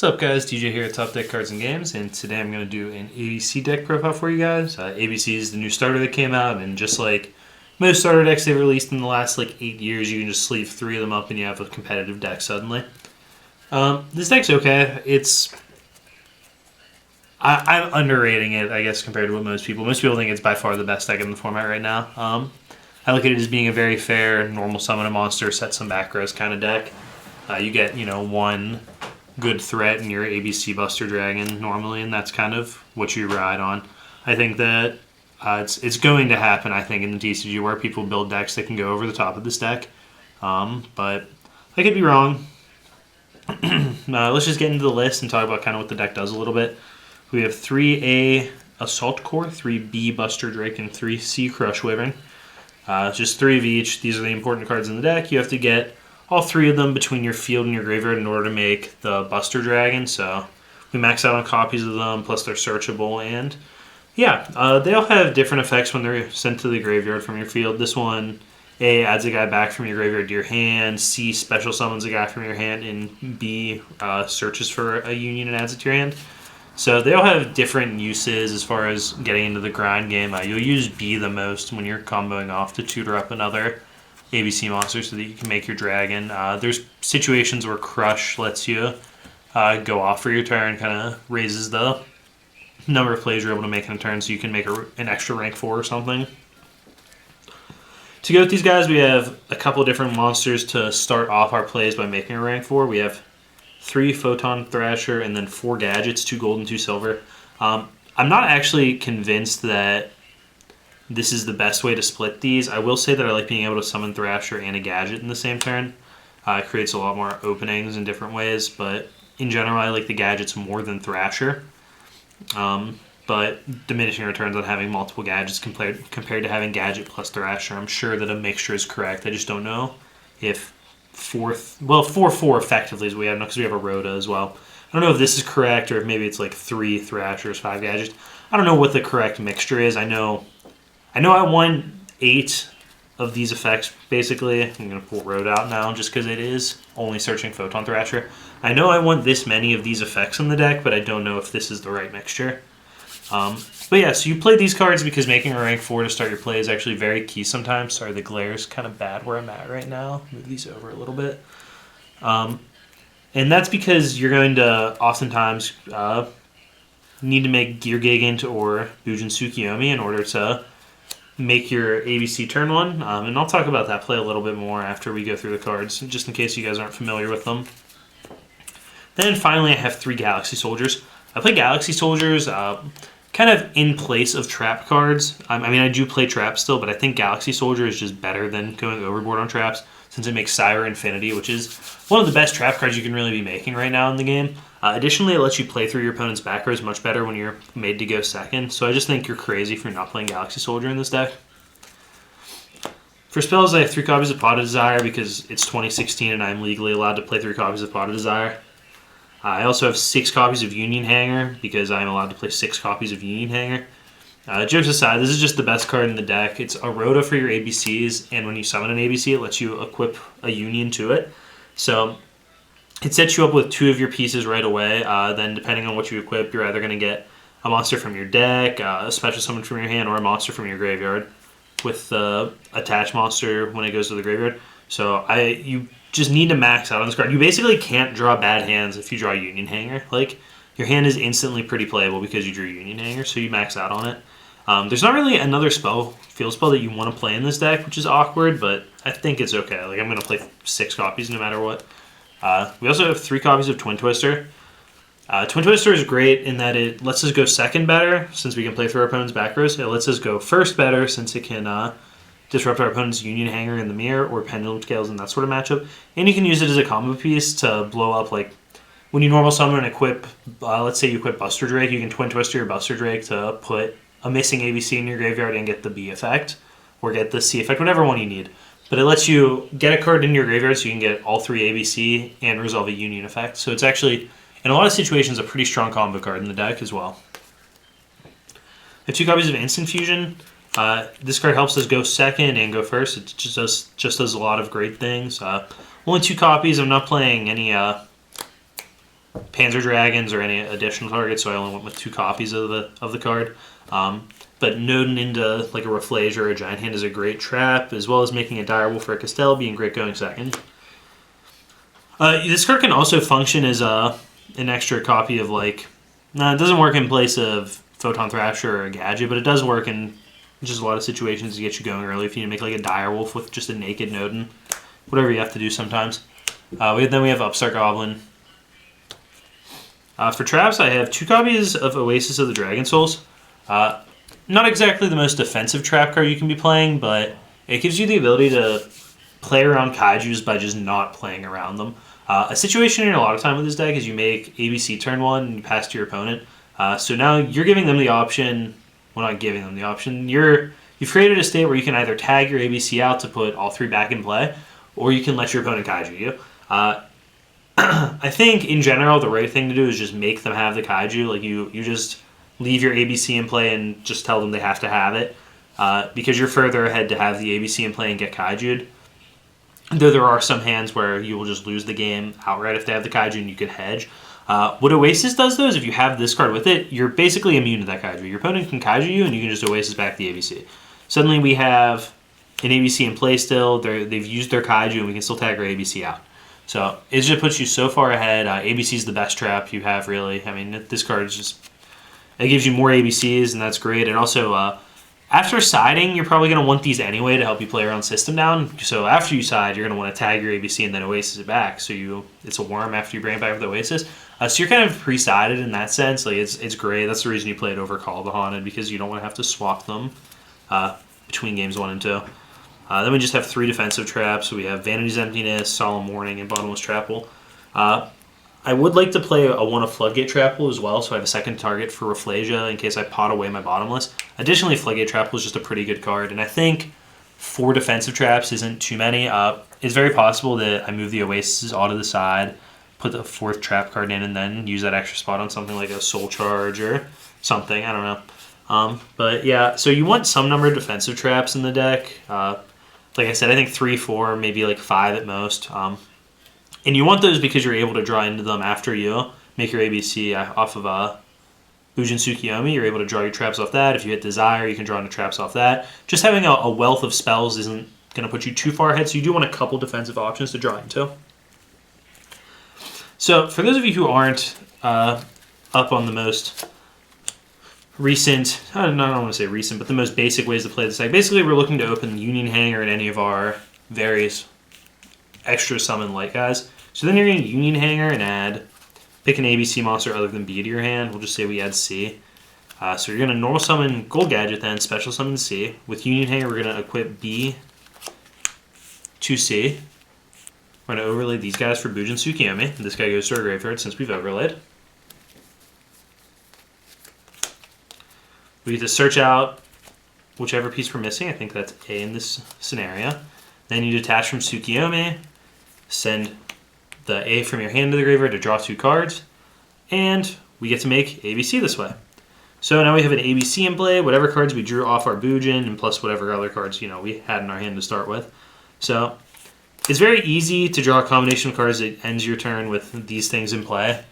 What's up guys, DJ here at Top Deck Cards and Games, and today I'm going to do an ABC deck profile for you guys. ABC is the new starter that came out, and just like most starter decks they've released in the last 8 years, you can just sleeve 3 of them up and you have a competitive deck suddenly. This deck's okay. I'm underrating it, I guess, compared to what most people think it's by far the best deck in the format right now. I look at it as being a very fair, normal summon a monster, set some back rows kind of deck. You get, one good threat in your ABC Buster Dragon normally, and that's kind of what you ride on. I think that it's going to happen, I think, in the TCG where people build decks that can go over the top of this deck. But I could be wrong. Let's just get into the list and talk about kind of what the deck does a little bit. We have 3A Assault Core, 3B Buster Drake, and 3C Crush Wyvern. Just 3 of each. These are the important cards in the deck. You have to get all 3 of them between your field and your graveyard in order to make the Buster Dragon. So we max out on copies of them, plus they're searchable. And yeah, they all have different effects when they're sent to the graveyard from your field. This one, A, adds a guy back from your graveyard to your hand. C, special summons a guy from your hand. And B, searches for a union and adds it to your hand. So they all have different uses as far as getting into the grind game. You'll use B the most when you're comboing off to tutor up another ABC monster so that you can make your dragon. There's situations where Crush lets you go off for your turn, kind of raises the number of plays you're able to make in a turn so you can make an extra rank 4 or something. To go with these guys, we have a couple different monsters to start off our plays by making a rank 4. We have 3 Photon Thrasher and then 4 Gadgets, 2 gold and 2 silver. I'm not actually convinced that this is the best way to split these. I will say that I like being able to summon Thrasher and a Gadget in the same turn. It creates a lot more openings in different ways, but in general I like the Gadgets more than Thrasher. But diminishing returns on having multiple Gadgets compared to having Gadget plus Thrasher, I'm sure that a mixture is correct. I just don't know if 4-4 effectively is what we have now because we have a Rhoda as well. I don't know if this is correct or if maybe it's 3 Thrashers, 5 Gadgets. I don't know what the correct mixture is. I know I want 8 of these effects, basically. I'm going to pull Road out now just because it is only searching Photon Thrasher. I know I want this many of these effects in the deck, but I don't know if this is the right mixture. But yeah, so you play these cards because making a rank 4 to start your play is actually very key sometimes. Sorry, the glare's kind of bad where I'm at right now. Move these over a little bit. And that's because you're going to oftentimes need to make Gear Gigant or Bujin Tsukiyomi in order to make your ABC turn 1, and I'll talk about that play a little bit more after we go through the cards, just in case you guys aren't familiar with them. Then finally I have 3 Galaxy Soldiers. I play Galaxy Soldiers kind of in place of trap cards. I mean, I do play traps still, but I think Galaxy Soldier is just better than going overboard on traps since it makes Cyber Infinity, which is one of the best trap cards you can really be making right now in the game. Additionally, it lets you play through your opponent's back rows much better when you're made to go second, so I just think you're crazy if you're not playing Galaxy Soldier in this deck. For spells, I have 3 copies of Pot of Desire because it's 2016 and I'm legally allowed to play 3 copies of Pot of Desire. I also have 6 copies of Union Hanger because I'm allowed to play 6 copies of Union Hanger. Jokes aside, this is just the best card in the deck. It's a Rhoda for your ABCs, and when you summon an ABC, it lets you equip a Union to it. So it sets you up with 2 of your pieces right away. Then depending on what you equip, you're either going to get a monster from your deck, a special summon from your hand, or a monster from your graveyard with the attached monster when it goes to the graveyard. So you just need to max out on this card. You basically can't draw bad hands if you draw Union Hanger. Your hand is instantly pretty playable because you drew Union Hanger, so you max out on it. There's not really another field spell that you want to play in this deck, which is awkward, but I think it's okay. I'm going to play 6 copies no matter what. We also have 3 copies of Twin Twister. Twin Twister is great in that it lets us go second better since we can play through our opponent's back rows. It lets us go first better since it can disrupt our opponent's Union Hanger in the mirror or Pendulum Scales in that sort of matchup. And you can use it as a combo piece to blow up, when you normal summon and equip, let's say you equip Buster Drake, you can Twin Twister your Buster Drake to put a missing ABC in your graveyard and get the B effect, or get the C effect, whatever one you need. But it lets you get a card in your graveyard so you can get all 3 ABC and resolve a Union effect. So it's actually, in a lot of situations, a pretty strong combo card in the deck as well. I have 2 copies of Instant Fusion. This card helps us go second and go first. It just does a lot of great things. Only 2 copies. I'm not playing any Panzer Dragons or any additional targets, so I only went with 2 copies of the card. But Nodin into like a Rafflesia or a Giant Hand is a great trap, as well as making a Direwolf or a Castell being great going second. This card can also function as an extra copy of like... it doesn't work in place of Photon Thrasher or a Gadget, but it does work in just a lot of situations to get you going early if you need to make like a Direwolf with just a naked Nodin. Whatever you have to do sometimes. Then we have Upstart Goblin. For traps, I have 2 copies of Oasis of the Dragon Souls. Not exactly the most defensive trap card you can be playing, but it gives you the ability to play around Kaijus by just not playing around them. A situation in a lot of time with this deck is you make ABC turn 1 and you pass to your opponent. So now you're giving them the option, well, not giving them the option, you've created a state where you can either tag your ABC out to put all 3 back in play, or you can let your opponent Kaiju you. I think, in general, the right thing to do is just make them have the Kaiju. Like, you just leave your ABC in play and just tell them they have to have it, because you're further ahead to have the ABC in play and get Kaiju'd. Though there are some hands where you will just lose the game outright if they have the Kaiju and you could hedge. What Oasis does, though, is if you have this card with it, you're basically immune to that Kaiju. Your opponent can Kaiju you, and you can just Oasis back the ABC. Suddenly we have an ABC in play still. They've used their Kaiju, and we can still tag our ABC out. So it just puts you so far ahead. ABC is the best trap you have, really. I mean, this card is just... It gives you more ABCs, and that's great. And also, after siding, you're probably going to want these anyway to help you play around system down. So after you side, you're going to want to tag your ABC and then Oasis it back. So it's a worm after you bring it back with Oasis. So you're kind of pre-sided in that sense. Like it's great. That's the reason you play it over Call of the Haunted, because you don't want to have to swap them between games 1 and 2. Then we just have 3 defensive traps. So we have Vanity's Emptiness, Solemn Warning, and Bottomless Trapple. I would like to play a 1 of Floodgate Trapple as well, so I have a second target for Rafflesia in case I pot away my Bottomless. Additionally, Floodgate Trapple is just a pretty good card, and I think 4 defensive traps isn't too many. It's very possible that I move the Oasis out to the side, put the 4th trap card in, and then use that extra spot on something like a Soul Charge or something. I don't know. But yeah, so you want some number of defensive traps in the deck. Like I said, I think 3, 4, maybe like 5 at most. And you want those because you're able to draw into them after you make your ABC off of Bujin Tsukiyomi. You're able to draw your traps off that. If you hit Desire, you can draw into traps off that. Just having a wealth of spells isn't going to put you too far ahead, so you do want a couple defensive options to draw into. So for those of you who aren't up on the most recent, I don't want to say recent, but the most basic ways to play this deck, basically we're looking to open Union Hanger and any of our various extra summon light guys. So then you're going to Union Hanger and pick an ABC monster other than B to your hand. We'll just say we add C. So you're going to normal summon Gold Gadget, then special summon C. With Union Hanger, we're going to equip B to C. We're going to overlay these guys for Bujin Tsukiyomi. This guy goes to our graveyard since we've overlaid. We get to search out whichever piece we're missing. I think that's A in this scenario. Then you detach from Tsukiyomi, send the A from your hand to the graveyard to draw 2 cards, and we get to make ABC this way. So now we have an ABC in play, whatever cards we drew off our Bujin, and plus whatever other cards we had in our hand to start with. So it's very easy to draw a combination of cards that ends your turn with these things in play,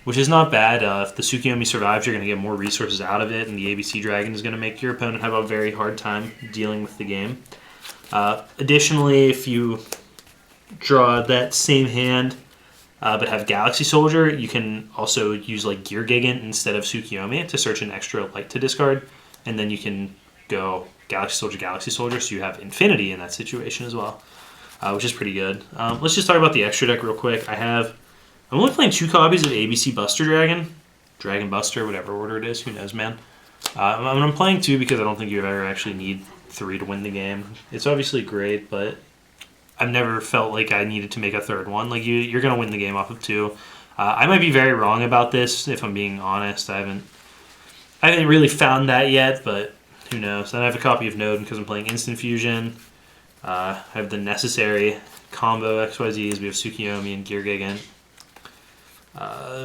which is not bad. If the Tsukiyomi survives, you're going to get more resources out of it, and the ABC Dragon is going to make your opponent have a very hard time dealing with the game. Additionally, if you draw that same hand but have Galaxy Soldier, you can also use like Gear Gigant instead of Tsukiyomi to search an extra light to discard, and then you can go Galaxy Soldier, so you have Infinity in that situation as well, which is pretty good. Let's just talk about the extra deck real quick. I'm only playing 2 copies of ABC Buster Dragon Buster, whatever order it is, who knows, man. I'm playing 2 because I don't think you ever actually need 3 to win the game. It's obviously great, but I've never felt like I needed to make a 3rd one. Like you're going to win the game off of 2. I might be very wrong about this, if I'm being honest. I haven't really found that yet, but who knows. Then I have a copy of Node because I'm playing Instant Fusion. I have the necessary combo XYZs. We have Tsukiyomi and Gear Gigant.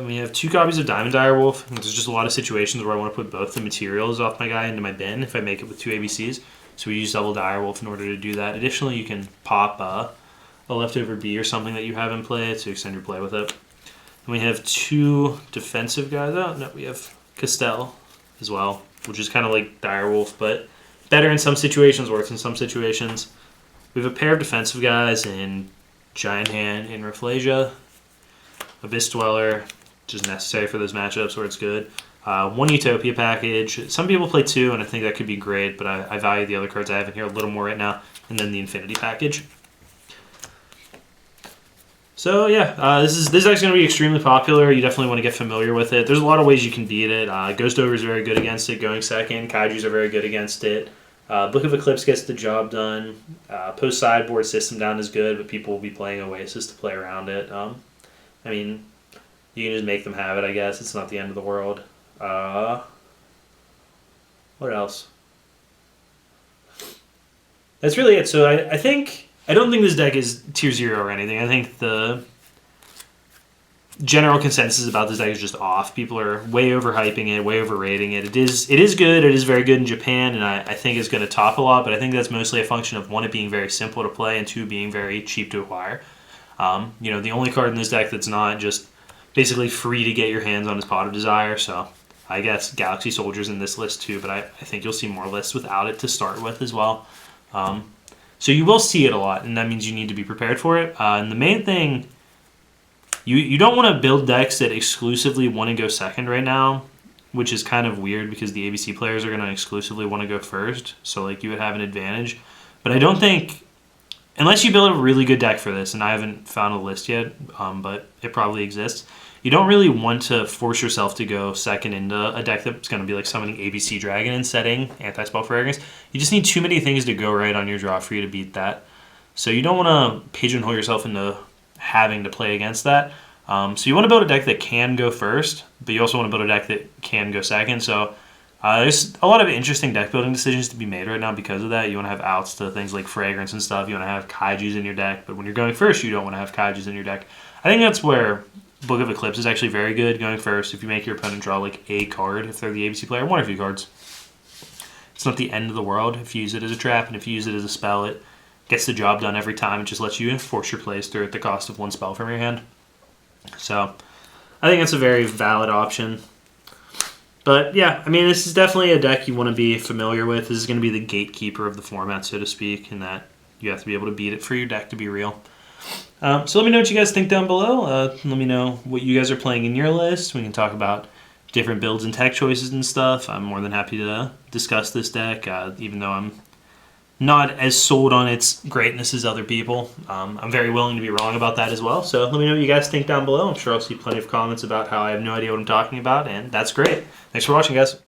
We have 2 copies of Diamond Direwolf. There's just a lot of situations where I want to put both the materials off my guy into my bin if I make it with 2 ABCs. So we use double Direwolf in order to do that. Additionally, you can pop a leftover B or something that you have in play to extend your play with it. And we have 2 defensive guys. Oh, no, we have Castell as well, which is kind of like Direwolf, but better in some situations, worse in some situations. We have a pair of defensive guys in Giant Hand and Rafflesia. Abyss Dweller, which is necessary for those matchups where it's good. 1 Utopia package. Some people play 2, and I think that could be great, but I value the other cards I have in here a little more right now. And then the Infinity package. So yeah, this is actually going to be extremely popular. You definitely want to get familiar with it. There's a lot of ways you can beat it. Ghost Ogre is very good against it, going second. Kaijus are very good against it. Book of Eclipse gets the job done. Post sideboard system down is good, but people will be playing Oasis to play around it. I mean, you can just make them have it, I guess. It's not the end of the world. What else? That's really it. So I don't think this deck is tier 0 or anything. I think the general consensus about this deck is just off. People are way overhyping it, way overrating it. It is good. It is very good in Japan, and I think it's going to top a lot, but I think that's mostly a function of 1, it being very simple to play, and 2, being very cheap to acquire. The only card in this deck that's not just basically free to get your hands on is Pot of Desire, so I guess Galaxy Soldier's in this list too, but I think you'll see more lists without it to start with as well. So you will see it a lot, and that means you need to be prepared for it. And the main thing, you don't want to build decks that exclusively want to go second right now, which is kind of weird because the ABC players are going to exclusively want to go first, so like you would have an advantage. But I don't think, unless you build a really good deck for this, and I haven't found a list yet, but it probably exists, you don't really want to force yourself to go second into a deck that's going to be like summoning ABC Dragon and setting Anti-Spell for Arrogance. You just need too many things to go right on your draw for you to beat that. So you don't want to pigeonhole yourself into having to play against that. So you want to build a deck that can go first, but you also want to build a deck that can go second. So there's a lot of interesting deck building decisions to be made right now because of that. You want to have outs to things like Fragrance and stuff. You want to have Kaijus in your deck, but when you're going first, you don't want to have Kaijus in your deck. I think that's where Book of Eclipse is actually very good going first. If you make your opponent draw like a card, if they're the ABC player, 1 or 2 cards. It's not the end of the world if you use it as a trap, and if you use it as a spell, it gets the job done every time. It just lets you enforce your plays through at the cost of 1 spell from your hand. So I think that's a very valid option. But yeah, I mean, this is definitely a deck you want to be familiar with. This is going to be the gatekeeper of the format, so to speak, in that you have to be able to beat it for your deck to be real. So let me know what you guys think down below. Let me know what you guys are playing in your list. We can talk about different builds and tech choices and stuff. I'm more than happy to discuss this deck, even though I'm not as sold on its greatness as other people. I'm very willing to be wrong about that as well. So let me know what you guys think down below. I'm sure I'll see plenty of comments about how I have no idea what I'm talking about, and that's great. Thanks for watching, guys.